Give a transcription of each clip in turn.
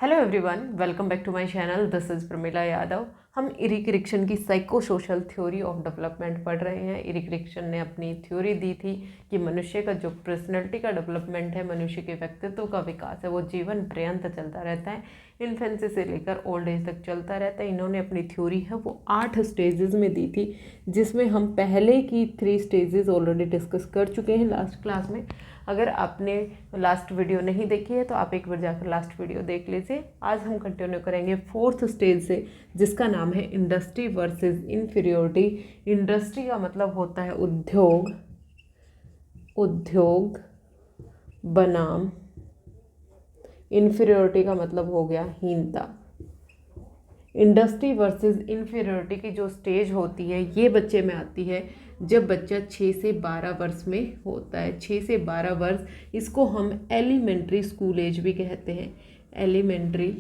Hello everyone, welcome back to my channel. This is Pramila Yadav. हम Erik Erikson की psycho social theory of development पढ़ रहे हैं। Eric Ericsson ने अपनी थ्योरी दी थी कि मनुष्य का जो पर्सनैलिटी का डेवलपमेंट है, मनुष्य के व्यक्तित्व का विकास है, वो जीवन पर्यंत चलता रहता है। इन्फेंसी से लेकर ओल्ड एज तक चलता रहता है। इन्होंने अपनी थ्योरी है वो 8 स्टेजेस में दी थी, जिसमें हम पहले की 3 स्टेजेस ऑलरेडी डिस्कस कर चुके हैं लास्ट क्लास में। अगर आपने लास्ट वीडियो नहीं देखी है तो आप एक बार जाकर लास्ट वीडियो देख लीजिए। आज हम कंटिन्यू करेंगे 4th स्टेज से, जिसका नाम है इंडस्ट्री वर्सेस इन्फीरियोरिटी। इंडस्ट्री का मतलब होता है उद्योग, उद्योग बनाम इन्फीरियोरिटी का मतलब हो गया हीनता। इंडस्ट्री वर्सेस इन्फीरियोरिटी की जो स्टेज होती है ये बच्चे में आती है जब बच्चा 6 से 12 वर्ष में होता है। 6 से 12 वर्ष, इसको हम एलिमेंट्री स्कूल एज भी कहते हैं। एलिमेंट्री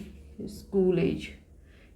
स्कूल एज,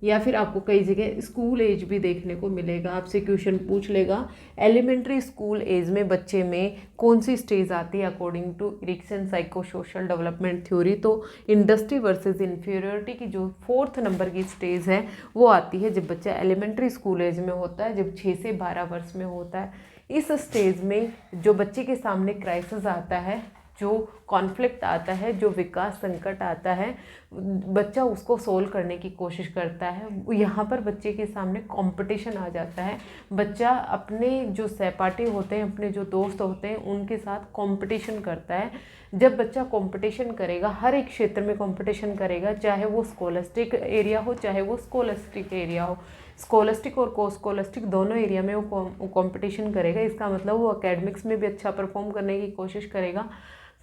या फिर आपको कई जगह स्कूल एज भी देखने को मिलेगा। आपसे क्वेश्चन पूछ लेगा एलिमेंट्री स्कूल एज में बच्चे में कौन सी स्टेज आती है according to Erikson psycho social development theory. तो इंडस्ट्री वर्सेस इन्फीरियोरिटी की जो 4th नंबर की स्टेज है वो आती है जब बच्चा एलिमेंट्री स्कूल एज में होता है, जब 6 से 12 वर्ष में होता है। इस स्टेज में जो बच्चे के सामने क्राइसिस आता है, जो कॉन्फ्लिक्ट आता है, जो विकास संकट आता है, बच्चा उसको सोल्व करने की कोशिश करता है। यहाँ पर बच्चे के सामने कंपटीशन आ जाता है। बच्चा अपने जो सहपाठी होते हैं, अपने जो दोस्त होते हैं, उनके साथ कंपटीशन करता है। जब बच्चा कंपटीशन करेगा, हर एक क्षेत्र में कंपटीशन करेगा, चाहे वो स्कॉलस्टिक एरिया हो, चाहे वो स्कॉलस्टिक एरिया हो। स्कॉलस्टिक और को स्कॉलस्टिक दोनों एरिया में वो कंपटीशन करेगा। इसका मतलब वो एकेडमिक्स में भी अच्छा परफॉर्म करने की कोशिश करेगा।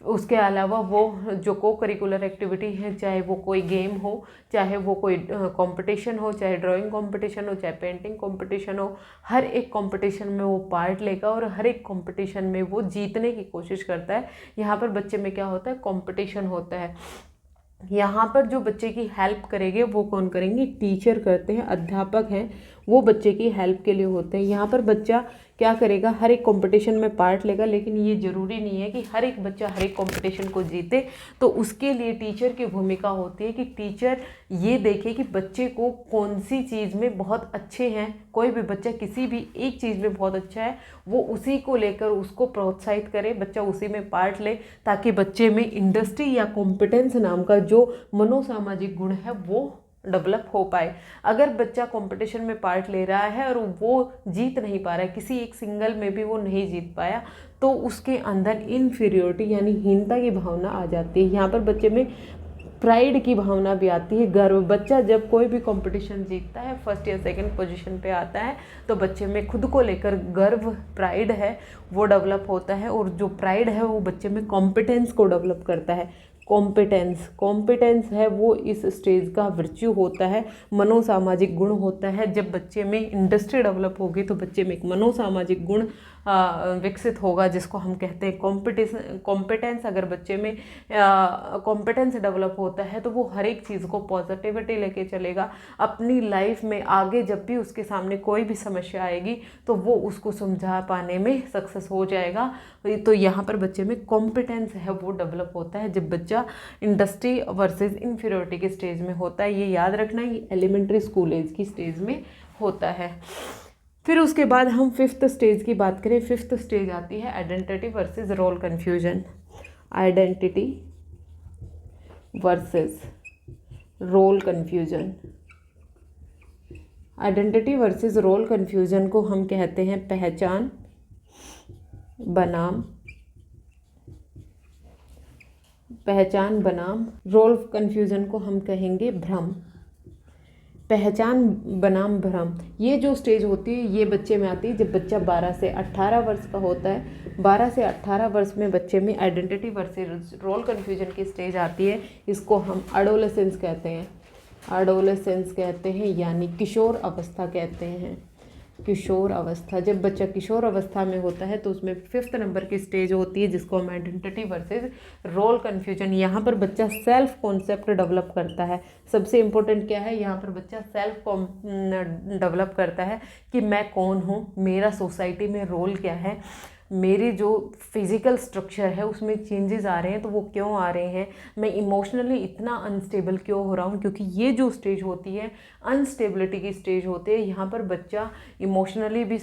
उसके अलावा वो जो को करिकुलर एक्टिविटी है, चाहे वो कोई गेम हो, चाहे वो कोई कंपटीशन हो, चाहे ड्राइंग कंपटीशन हो, चाहे पेंटिंग कंपटीशन हो, हर एक कंपटीशन में वो पार्ट लेगा और हर एक कंपटीशन में वो जीतने की कोशिश करता है। यहाँ पर बच्चे में क्या होता है, कंपटीशन होता है। यहाँ पर जो बच्चे की हेल्प करेंगे वो कौन करेंगे, टीचर करते हैं, अध्यापक हैं, वो बच्चे की हेल्प के लिए होते हैं। यहाँ पर बच्चा क्या करेगा, हर एक कंपटीशन में पार्ट लेगा, लेकिन ये ज़रूरी नहीं है कि हर एक बच्चा हर एक कंपटीशन को जीते। तो उसके लिए टीचर की भूमिका होती है कि टीचर ये देखे कि बच्चे को कौन सी चीज़ में बहुत अच्छे हैं। कोई भी बच्चा किसी भी एक चीज़ में बहुत अच्छा है, वो उसी को लेकर उसको प्रोत्साहित करे, बच्चा उसी में पार्ट ले, ताकि बच्चे में इंडस्ट्री या कॉम्पिटेंस नाम का जो मनोसामाजिक गुण है वो डेवलप हो पाए। अगर बच्चा कंपटीशन में पार्ट ले रहा है और वो जीत नहीं पा रहा है, किसी एक सिंगल में भी वो नहीं जीत पाया, तो उसके अंदर इन्फीरियोरिटी यानी हीनता की भावना आ जाती है। यहाँ पर बच्चे में प्राइड की भावना भी आती है, गर्व। बच्चा जब कोई भी कंपटीशन जीतता है, फर्स्ट या सेकंड पोजीशन पे आता है, तो बच्चे में खुद को लेकर गर्व, प्राइड है, वो डेवलप होता है। और जो प्राइड है वो बच्चे में कॉम्पिटेंस को डेवलप करता है। कॉम्पिटेंस है वो इस स्टेज का वर्च्यू होता है, मनोसामाजिक गुण होता है। जब बच्चे में इंडस्ट्री डेवलप होगी तो बच्चे में एक मनोसामाजिक गुण विकसित होगा, जिसको हम कहते हैं कॉम्पिटेंस। अगर बच्चे में कॉम्पिटेंस डेवलप होता है तो वो हर एक चीज़ को पॉजिटिविटी लेके चलेगा। अपनी लाइफ में आगे जब भी उसके सामने कोई भी समस्या आएगी तो वो उसको समझा पाने में सक्सेस हो जाएगा। तो यहाँ पर बच्चे में कॉम्पिटेंस है वो डेवलप होता है जब बच्चा इंडस्ट्री वर्सेस इन्फीरियोरिटी के स्टेज में होता है। ये याद रखना, ये एलिमेंट्री स्कूल एज की स्टेज में होता है। फिर उसके बाद हम 5th स्टेज की बात करें। 5th स्टेज आती है identity versus role confusion. Identity versus role confusion. Identity versus role confusion को हम कहते हैं पहचान बनाम रोल कन्फ्यूजन को हम कहेंगे भ्रम। पहचान बनाम भ्रम, ये जो स्टेज होती है ये बच्चे में आती है जब बच्चा 12 से 18 वर्ष का होता है। 12 से 18 वर्ष में बच्चे में आइडेंटिटी वर्सेस रोल कन्फ्यूजन की स्टेज आती है। इसको हम एडोलेसेंस कहते हैं। एडोलेसेंस कहते हैं यानी किशोर अवस्था कहते हैं। किशोर अवस्था, जब बच्चा किशोर अवस्था में होता है तो उसमें 5th नंबर की स्टेज होती है जिसको हम आइडेंटिटी वर्सेस रोल कन्फ्यूजन। यहाँ पर बच्चा सेल्फ कॉन्सेप्ट डेवलप करता है। सबसे इम्पोर्टेंट क्या है, यहाँ पर बच्चा सेल्फ डेवलप करता है कि मैं कौन हूँ, मेरा सोसाइटी में रोल क्या है। मेरे जो फिज़िकल स्ट्रक्चर है उसमें चेंजेस आ रहे हैं, तो वो क्यों आ रहे हैं, मैं इमोशनली इतना अनस्टेबल क्यों हो रहा हूँ, क्योंकि ये जो स्टेज होती है अनस्टेबिलिटी की स्टेज होती है। यहाँ पर बच्चा इमोशनली भी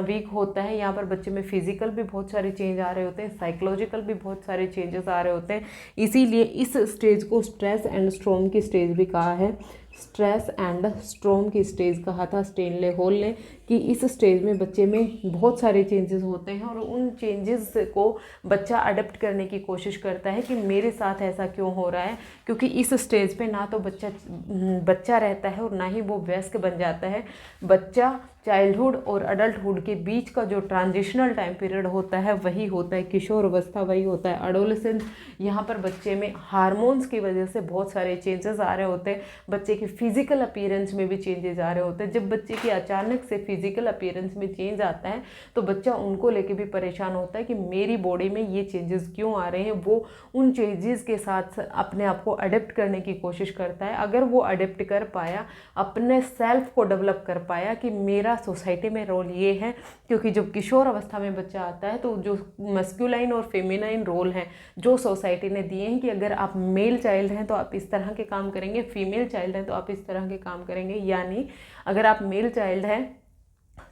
वीक होता है, यहाँ पर बच्चे में फिजिकल भी बहुत सारे चेंज आ रहे होते हैं, साइकोलॉजिकल भी बहुत सारे चेंजेस आ रहे होते हैं। इसीलिए इस स्टेज को स्ट्रेस एंड स्ट्रॉम की स्टेज भी कहा है, स्ट्रेस एंड स्ट्रॉम की स्टेज कहा था स्टेनले हॉल ने, कि इस स्टेज में बच्चे में बहुत सारे चेंजेस होते हैं और उन चेंजेस को बच्चा अडेप्ट करने की कोशिश करता है कि मेरे साथ ऐसा क्यों हो रहा है, क्योंकि इस स्टेज पे ना तो बच्चा रहता है और ना ही वो वयस्क बन जाता है। बच्चा चाइल्डहुड और अडल्टहुड के बीच का जो ट्रांजिशनल टाइम पीरियड होता है वही होता है किशोर अवस्था, वही होता है एडोलेसेंस। यहाँ पर बच्चे में हार्मोन्स की वजह से बहुत सारे चेंजेस आ रहे होते हैं, बच्चे के फिजिकल अपीयरेंस में भी चेंजेस आ रहे होते हैं। जब बच्चे की अचानक से फिजिकल अपीयरेंस में चेंज आता है तो बच्चा उनको लेके भी परेशान होता है कि मेरी बॉडी में ये चेंजेस क्यों आ रहे हैं। वो उन चेंजेस के साथ अपने आप को अडेप्ट करने की कोशिश करता है। अगर वो अडेप्ट कर पाया, अपने सेल्फ को डेवलप कर पाया कि मेरा सोसाइटी में रोल ये है, क्योंकि जब किशोर अवस्था में बच्चा आता है तो जो मस्कुलाइन और फेमिनाइन रोल हैं जो सोसाइटी ने दिए हैं कि अगर आप मेल चाइल्ड हैं तो आप इस तरह के काम करेंगे, फीमेल चाइल्ड हैं तो आप इस तरह के काम करेंगे। यानी अगर आप मेल चाइल्ड हैं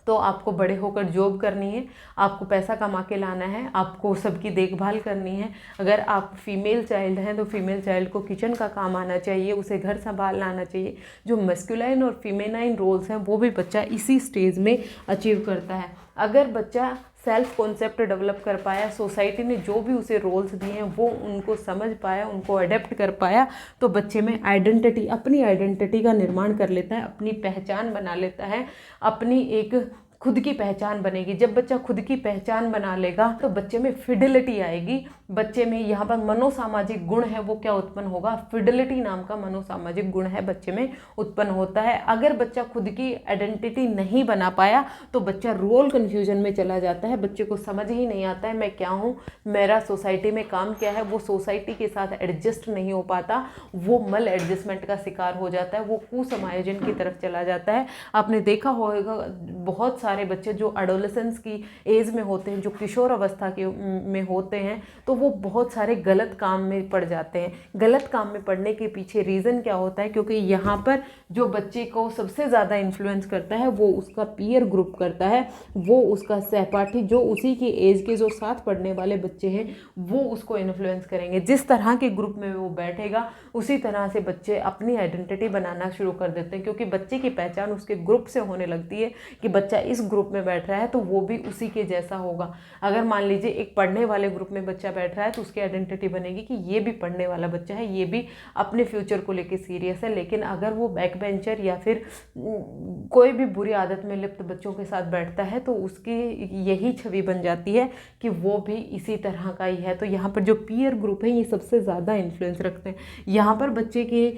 तो आपको बड़े होकर जॉब करनी है, आपको पैसा कमा के लाना है, आपको सबकी देखभाल करनी है। अगर आप फीमेल चाइल्ड हैं तो फीमेल चाइल्ड को किचन का काम आना चाहिए, उसे घर संभालना आना चाहिए। जो मस्कुलाइन और फीमेनाइन रोल्स हैं वो भी बच्चा इसी स्टेज में अचीव करता है। अगर बच्चा सेल्फ कॉन्सेप्ट डेवलप कर पाया, सोसाइटी ने जो भी उसे रोल्स दिए हैं वो उनको समझ पाया, उनको अडेप्ट कर पाया, तो बच्चे में आइडेंटिटी, अपनी आइडेंटिटी का निर्माण कर लेता है, अपनी पहचान बना लेता है, अपनी एक खुद की पहचान बनेगी। जब बच्चा खुद की पहचान बना लेगा तो बच्चे में फिडिलिटी आएगी। बच्चे में यहाँ पर मनोसामाजिक गुण है वो क्या उत्पन्न होगा, फिडिलिटी नाम का मनोसामाजिक गुण है बच्चे में उत्पन्न होता है। अगर बच्चा खुद की आइडेंटिटी नहीं बना पाया तो बच्चा रोल कन्फ्यूजन में चला जाता है, बच्चे को समझ ही नहीं आता है मैं क्या हूँ, मेरा सोसाइटी में काम क्या है। वो सोसाइटी के साथ एडजस्ट नहीं हो पाता, वो मल एडजस्टमेंट का शिकार हो जाता है, वो कुसमायोजन की तरफ चला जाता है। आपने देखा होगा बहुत सारे बच्चे जो एडोलेसेंस की एज में होते हैं, जो किशोर अवस्था के में होते हैं, तो वो बहुत सारे गलत काम में पड़ जाते हैं। गलत काम में पड़ने के पीछे रीज़न क्या होता है, क्योंकि यहाँ पर जो बच्चे को सबसे ज़्यादा इन्फ्लुएंस करता है वो उसका पीयर ग्रुप करता है, वो उसका सहपाठी, जो उसी की एज के जो साथ पढ़ने वाले बच्चे हैं वो उसको इन्फ्लुएंस करेंगे। जिस तरह के ग्रुप में वो बैठेगा उसी तरह से बच्चे अपनी आइडेंटिटी बनाना शुरू कर देते हैं, क्योंकि बच्चे की पहचान उसके ग्रुप से होने लगती है कि बच्चा इस ग्रुप में बैठ रहा है तो वो भी उसी के जैसा होगा। अगर मान लीजिए एक पढ़ने वाले ग्रुप में बच्चा बैठ रहा है तो उसकी आइडेंटिटी बनेगी कि ये भी पढ़ने वाला बच्चा है, ये भी अपने फ्यूचर को लेके सीरियस है। लेकिन अगर वो बैक बेंचर या फिर कोई भी बुरी आदत में लिप्त बच्चों के साथ बैठता है तो उसकी यही छवि बन जाती है कि वो भी इसी तरह का ही है। तो यहाँ पर जो पीयर ग्रुप है ये सबसे ज़्यादा इन्फ्लुएंस रखते हैं। यहाँ पर बच्चे के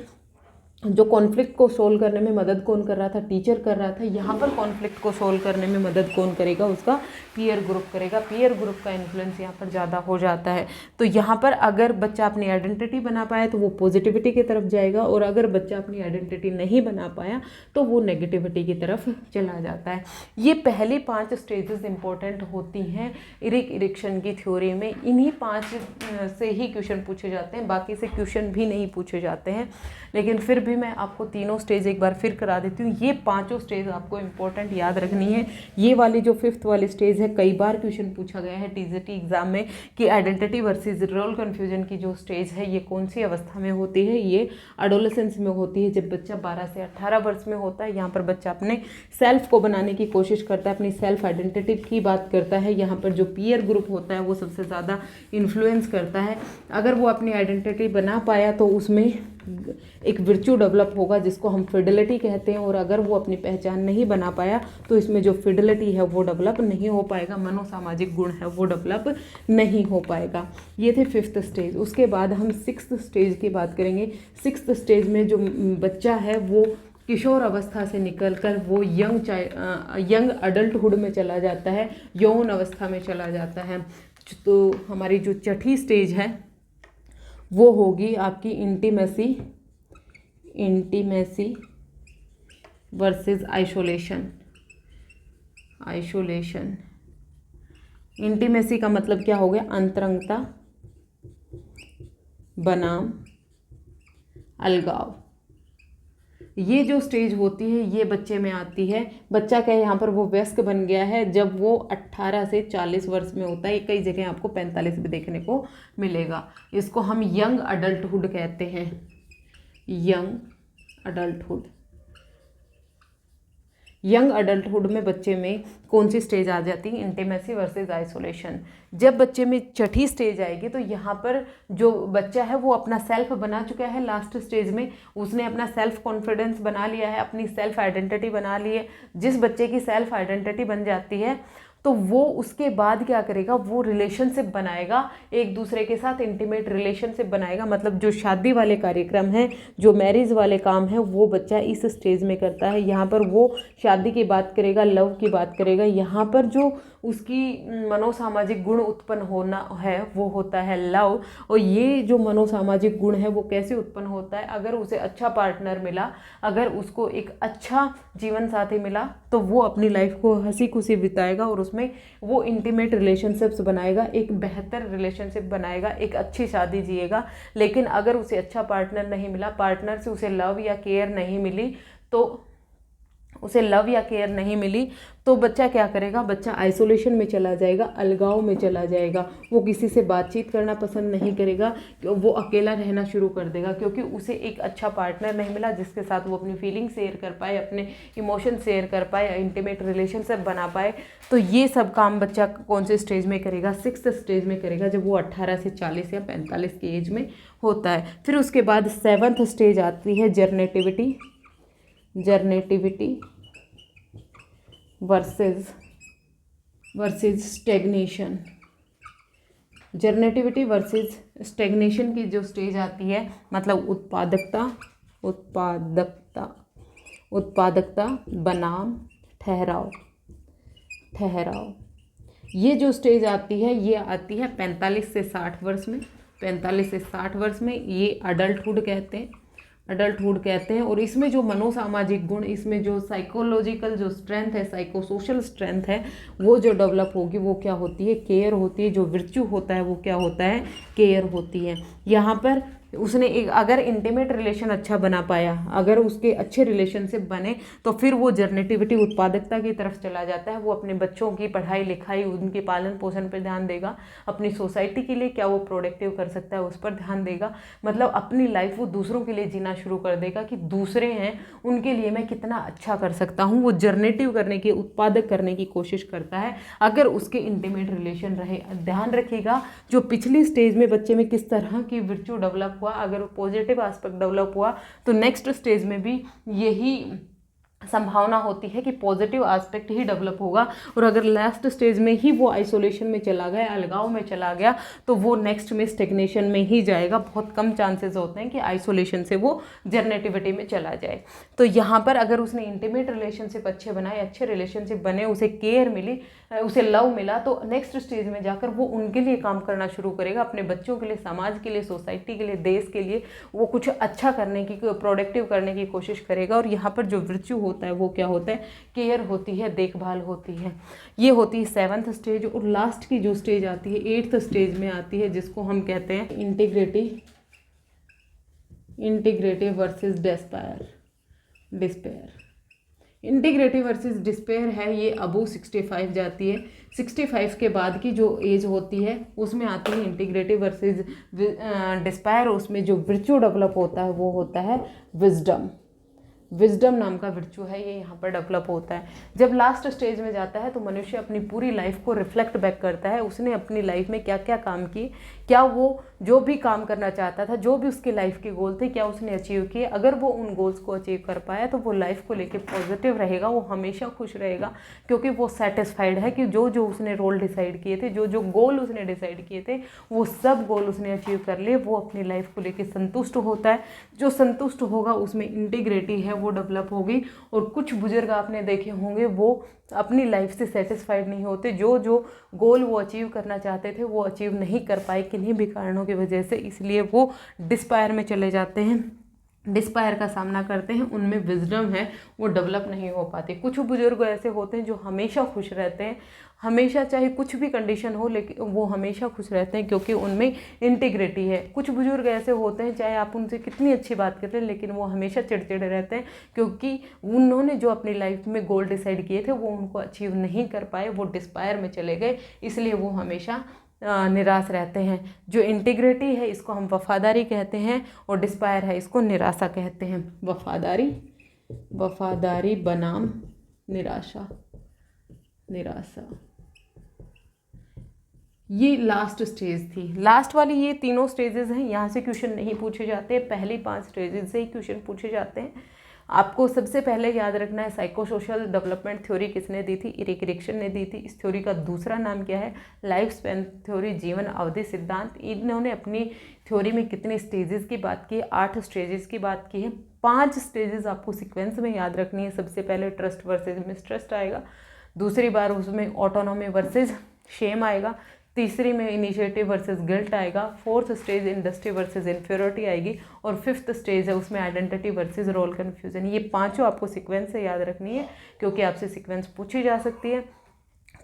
जो कॉन्फ्लिक्ट को सोल्व करने में मदद कौन कर रहा था, टीचर कर रहा था। यहाँ पर कॉन्फ्लिक्ट को सोल्व करने में मदद कौन करेगा, उसका पीयर ग्रुप करेगा। पीयर ग्रुप का इन्फ्लुएंस यहाँ पर ज़्यादा हो जाता है। तो यहाँ पर अगर बच्चा अपनी आइडेंटिटी बना पाया तो वो पॉजिटिविटी की तरफ जाएगा, और अगर बच्चा अपनी आइडेंटिटी नहीं बना पाया तो वो नेगेटिविटी की तरफ चला जाता है। ये पहली 5 स्टेजेस इंपॉर्टेंट होती हैं इरिक इरिक्शन की थ्योरी में। इन्हीं 5 से ही क्वेश्चन पूछे जाते हैं, बाकी से क्वेश्चन भी नहीं पूछे जाते हैं। लेकिन फिर भी मैं आपको तीनों स्टेज एक बार फिर करा देती हूँ। ये 5 स्टेज आपको इंपॉर्टेंट याद रखनी है। ये वाली जो 5th वाली स्टेज है, कई बार क्वेश्चन पूछा गया है टीजीटी एग्जाम में कि आइडेंटिटी वर्सेस रोल कन्फ्यूजन की जो स्टेज है ये कौन सी अवस्था में होती है। ये एडोलेसेंस में होती है, जब बच्चा 12 से 18 वर्ष में होता है। यहाँ पर बच्चा अपने सेल्फ को बनाने की कोशिश करता है, अपनी सेल्फ आइडेंटिटी की बात करता है। यहाँ पर जो पीयर ग्रुप होता है वो सबसे ज़्यादा इन्फ्लुएंस करता है। अगर वो अपनी आइडेंटिटी बना पाया तो उसमें एक विर्च्यू डेवलप होगा जिसको हम फिडिलिटी कहते हैं, और अगर वो अपनी पहचान नहीं बना पाया तो इसमें जो फिडिलिटी है वो डेवलप नहीं हो पाएगा, मनोसामाजिक गुण है वो डेवलप नहीं हो पाएगा। ये थे 5th स्टेज। उसके बाद हम 6th स्टेज की बात करेंगे। 6th स्टेज में जो बच्चा है वो किशोर अवस्था से निकलकर वो यंग अडल्टहुड में चला जाता है, यौन अवस्था में चला जाता है। तो हमारी जो 6ठी स्टेज है वो होगी आपकी इंटीमेसी वर्सेस आइसोलेशन। इंटीमेसी का मतलब क्या हो गया, अंतरंगता बनाम अलगाव। ये जो स्टेज होती है ये बच्चे में आती है। बच्चा क्या है यहाँ पर, वो वयस्क बन गया है जब वो 18 से 40 वर्ष में होता है। कई जगह आपको 45 भी देखने को मिलेगा। इसको हम यंग अडल्टहुड कहते हैं, यंग अडल्टहुड। यंग अडल्टहुड में बच्चे में कौन सी स्टेज आ जाती है, इंटीमेसी वर्सेस आइसोलेशन। जब बच्चे में छठी स्टेज आएगी तो यहाँ पर जो बच्चा है वो अपना सेल्फ बना चुका है। लास्ट स्टेज में उसने अपना सेल्फ कॉन्फिडेंस बना लिया है, अपनी सेल्फ आइडेंटिटी बना ली है। जिस बच्चे की सेल्फ आइडेंटिटी बन जाती है तो वो उसके बाद क्या करेगा, वो रिलेशनशिप बनाएगा एक दूसरे के साथ, इंटीमेट रिलेशनशिप बनाएगा। मतलब जो शादी वाले कार्यक्रम हैं, जो मैरिज वाले काम हैं, वो बच्चा इस स्टेज में करता है। यहाँ पर वो शादी की बात करेगा, लव की बात करेगा। यहाँ पर जो उसकी मनोसामाजिक गुण उत्पन्न होना है वो होता है लव। और ये जो मनोसामाजिक गुण है वो कैसे उत्पन्न होता है, अगर उसे अच्छा पार्टनर मिला, अगर उसको एक अच्छा जीवन साथी मिला तो वो अपनी लाइफ को हंसी खुशी बिताएगा और उसमें वो इंटीमेट रिलेशनशिप्स बनाएगा, एक बेहतर रिलेशनशिप बनाएगा, एक अच्छी शादी जिएगा। लेकिन अगर उसे अच्छा पार्टनर नहीं मिला, पार्टनर से उसे लव या केयर नहीं मिली, तो बच्चा क्या करेगा, बच्चा आइसोलेशन में चला जाएगा, अलगाव में चला जाएगा। वो किसी से बातचीत करना पसंद नहीं करेगा, वो अकेला रहना शुरू कर देगा, क्योंकि उसे एक अच्छा पार्टनर नहीं मिला जिसके साथ वो अपनी फीलिंग शेयर कर पाए, अपने इमोशन शेयर कर पाए, इंटीमेट रिलेशनशिप बना पाए। तो ये सब काम बच्चा कौन से स्टेज में करेगा, 6th स्टेज में करेगा, जब वो 18 से 40 या 45 की एज में होता है। फिर उसके बाद 7th स्टेज आती है जर्नेटिविटी वर्सेस स्टेग्नेशन। जर्नेटिविटी वर्सेस स्टेग्नेशन की जो स्टेज आती है, मतलब उत्पादकता बनाम ठहराव। ये जो स्टेज आती है ये आती है 45 से 60 वर्ष में। 45 से 60 वर्ष में ये अडल्टहुड कहते हैं। और इसमें जो मनोसामाजिक गुण, इसमें जो साइकोलॉजिकल जो स्ट्रेंथ है, साइको सोशल स्ट्रेंथ है, वो जो डेवलप होगी वो क्या होती है, केयर होती है। जो विर्च्यू होता है वो क्या होता है, केयर होती है। यहाँ पर उसने एक अगर इंटीमेट रिलेशन अच्छा बना पाया, अगर उसके अच्छे रिलेशनशिप बने, तो फिर वो जर्नेटिविटी उत्पादकता की तरफ चला जाता है। वो अपने बच्चों की पढ़ाई लिखाई, उनके पालन पोषण पर ध्यान देगा, अपनी सोसाइटी के लिए क्या वो प्रोडक्टिव कर सकता है उस पर ध्यान देगा। मतलब अपनी लाइफ वो दूसरों के लिए जीना शुरू कर देगा कि दूसरे हैं उनके लिए मैं कितना अच्छा कर सकता हूँ। वो जर्नेटिव करने की, उत्पादक करने की कोशिश करता है अगर उसके इंटीमेट रिलेशन रहे। ध्यान रखिएगा जो पिछली स्टेज में बच्चे में किस तरह की विर्च्यू डेवलप हुआ, अगर पॉजिटिव एस्पेक्ट डेवलप हुआ तो नेक्स्ट स्टेज में भी यही संभावना होती है कि पॉजिटिव एस्पेक्ट ही डेवलप होगा। और अगर लास्ट स्टेज में ही वो आइसोलेशन में चला गया, अलगाव में चला गया, तो वो नेक्स्ट में स्टेग्नेशन में ही जाएगा। बहुत कम चांसेस होते हैं कि आइसोलेशन से वो जर्नेटिविटी में चला जाए। तो यहाँ पर अगर उसने इंटीमेट रिलेशनशिप अच्छे बनाए, अच्छे रिलेशनशिप बने, उसे केयर मिली, उसे लव मिला, तो नेक्स्ट स्टेज में जाकर वो उनके लिए काम करना शुरू करेगा, अपने बच्चों के लिए, समाज के लिए, सोसाइटी के लिए, देश के लिए वो कुछ अच्छा करने की, प्रोडक्टिव करने की कोशिश करेगा। और यहाँ पर जो विर्च्यू होता है वो क्या होता है, केयर होती है, देखभाल होती है। ये होती है 7th स्टेज। और लास्ट की जो स्टेज आती है 8th स्टेज में आती है, जिसको हम कहते हैं integrative versus despair. Integrative versus despair है, ये अबव 65 जाती है। 65 के बाद की जो एज होती है उसमें आती है इंटीग्रेटिव वर्सेस डिस्पेयर। उसमें जो विर्च्यू डेवलप होता है वो होता है विजडम नाम का विर्च्यू है, ये यहाँ पर डेवलप होता है। जब लास्ट स्टेज में जाता है तो मनुष्य अपनी पूरी लाइफ को रिफ्लेक्ट बैक करता है, उसने अपनी लाइफ में क्या क्या काम किए, क्या वो जो भी काम करना चाहता था, जो भी उसकी लाइफ के गोल थे, क्या उसने अचीव किए। अगर वो उन गोल्स को अचीव कर पाया तो वो लाइफ को लेके पॉजिटिव रहेगा, वो हमेशा खुश रहेगा, क्योंकि वो सेटिस्फाइड है कि जो जो उसने रोल डिसाइड किए थे, जो जो गोल उसने डिसाइड किए थे, वो सब गोल उसने अचीव कर लिए। वो अपनी लाइफ को लेके संतुष्ट होता है। जो संतुष्ट होगा उसमें इंटीग्रिटी है वो डेवलप होगी। और कुछ बुजुर्ग आपने देखे होंगे वो अपनी लाइफ से सेटिस्फाइड नहीं होते, जो जो गोल वो अचीव करना चाहते थे वो अचीव नहीं कर पाए किन्हीं भी कारणों की वजह से, इसलिए वो डिस्पायर में चले जाते हैं। डिस्पायर का सामना करते हैं, उनमें विजडम है वो डेवलप नहीं हो पाती। कुछ बुजुर्ग ऐसे होते हैं जो हमेशा खुश रहते हैं, हमेशा चाहे कुछ भी कंडीशन हो लेकिन वो हमेशा खुश रहते हैं क्योंकि उनमें इंटीग्रिटी है। कुछ बुजुर्ग ऐसे होते हैं चाहे आप उनसे कितनी अच्छी बात करते हैं लेकिन वो हमेशा चिड़चिड़े रहते हैं क्योंकि उन्होंने जो अपनी लाइफ में गोल डिसाइड किए थे वो उनको अचीव नहीं कर पाए, वो डिस्पायर में चले गए, इसलिए वो हमेशा निराश रहते हैं। जो इंटीग्रिटी है इसको हम वफादारी कहते हैं और डिस्पायर है इसको निराशा कहते हैं। वफादारी बनाम निराशा, ये लास्ट स्टेज थी। लास्ट वाली ये तीनों स्टेजेस हैं, यहाँ से क्वेश्चन नहीं पूछे जाते, पहली 5 स्टेजेस से ही क्वेश्चन पूछे जाते हैं। आपको सबसे पहले याद रखना है साइको सोशल डेवलपमेंट थ्योरी किसने दी थी, इरिक एरिक्सन ने दी थी। इस थ्योरी का दूसरा नाम क्या है, लाइफ स्पैन थ्योरी, जीवन अवधि सिद्धांत। इन्होंने अपनी थ्योरी में कितने स्टेजेस की बात की है, 8 स्टेजेस की बात की है। 5 स्टेजेस आपको सीक्वेंस में याद रखनी है। सबसे पहले ट्रस्ट वर्सेज मिसट्रस्ट आएगा, दूसरी बार उसमें ऑटोनॉमी वर्सेज शेम आएगा, तीसरी में इनिशिएटिव वर्सेस गिल्ट आएगा, 4th stage industry versus inferiority आएगी और 5th स्टेज है उसमें आइडेंटिटी वर्सेस रोल कन्फ्यूजन। ये पांचों आपको सीक्वेंस से याद रखनी है क्योंकि आपसे सीक्वेंस पूछी जा सकती है।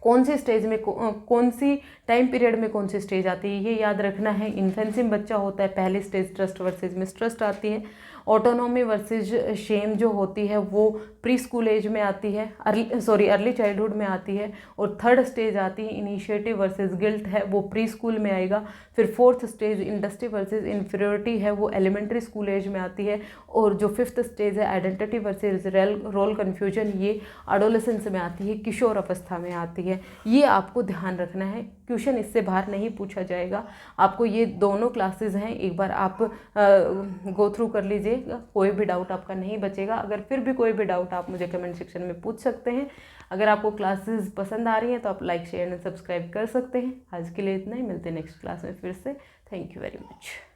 कौन सी स्टेज में कौन सी टाइम पीरियड में कौन सी स्टेज आती है ये याद रखना है। इन्फेंसी में बच्चा होता है, पहली स्टेज ट्रस्ट वर्सेज मिसट्रस्ट आती है। ऑटोनॉमी वर्सेज शेम जो होती है वो प्री स्कूल एज में आती है, अर्ली चाइल्डहुड में आती है। और 3rd स्टेज आती है इनिशिएटिव वर्सेज गिल्ट है, वो प्री स्कूल में आएगा। फिर 4th stage industry versus inferiority है, वो एलिमेंट्री स्कूल एज में आती है। और जो 5th स्टेज है आइडेंटिटी वर्सेज रोल कन्फ्यूजन, ये एडोलेसेंस में आती है, किशोर अवस्था में आती है। ये आपको ध्यान रखना है, क्वेश्चन इससे बाहर नहीं पूछा जाएगा। आपको ये दोनों क्लासेस हैं, एक बार आप गो थ्रू कर लीजिए, कोई भी डाउट आपका नहीं बचेगा। अगर फिर भी कोई भी डाउट आप मुझे कमेंट सेक्शन में पूछ सकते हैं। अगर आपको क्लासेस पसंद आ रही हैं तो आप लाइक शेयर एंड सब्सक्राइब कर सकते हैं। आज के लिए इतना ही, मिलते हैं नेक्स्ट क्लास में फिर से। Thank you very much.